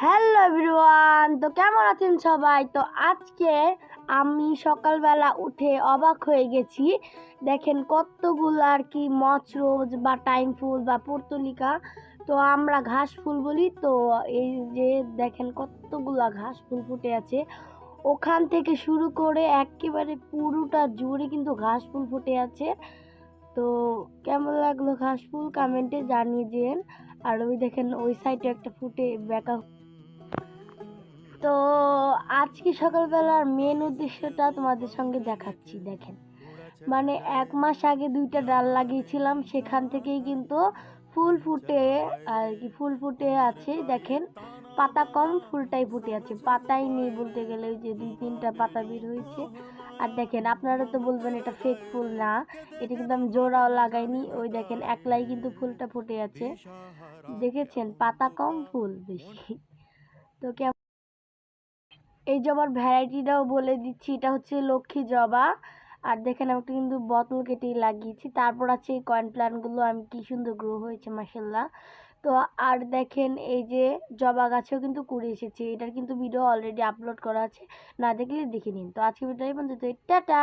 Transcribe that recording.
Hello everyone, তো কেমন আছেন সবাই? তো আজকে আমি সকালবেলা উঠে অবাক হয়ে গেছি। দেখেন কতগুলো আর কি মচ রোজ বা টাইম ফুল বা পর্তুলিকা, তো আমরা ঘাস ফুল বলি। তো এই যে দেখেন কতগুলা ঘাস ফুল ফুটে আছে, ওখান থেকে শুরু করে একেবারে পুরোটা জুড়ে কিন্তু ঘাস ফুল ফুটে আছে। তো কেমন লাগলো ঘাস ফুল কমেন্টে জানিয়ে দিন। আর ওই দেখেন ওই সাইডে একটা ফুটে বেঁকা। তো আজকে সকালবেলার মেন উদ্দেশ্যটা তোমাদের সঙ্গে দেখাচ্ছি। দেখেন, মানে 1 মাস আগে 2টা ডাল লাগিয়েছিলাম, সেখান থেকেই কিন্তু ফুল ফুটে আর কি ফুল ফুটে আছে। দেখেন পাতা কম, ফুলটাই ফুটে আছে, পাতাই নেই বলতে গেলে। ওই যে 2-3টা পাতা বের হয়েছে। আর দেখেন, আপনারা তো বলবেন এটা ফেক ফুল না, এটা কিন্তু আমি জোড়াও লাগাইনি। ওই দেখেন একলাই কিন্তু ফুলটা ফুটে আছে। দেখেছেন, পাতা কম ফুল বেশি। তো এই জবার ভ্যারাইটিটাও বলে দিচ্ছি, এটা হচ্ছে লক্ষ্মী জবা। আর দেখেন আমি একটা কিন্তু বোতল কেটে লাগিয়েছি। তারপর আছে এই কয়েন প্ল্যান্টগুলো, আমি কি সুন্দর গ্রো হয়েছে মাশাল্লাহ। তো আর দেখেন এই যে জবা গাছেও কিন্তু কুড়ি এসেছে, এটার কিন্তু ভিডিও অলরেডি আপলোড করা আছে, না দেখলে দেখে নিন। তো আজকে ভিডিও এই পর্যন্ত, টাটা।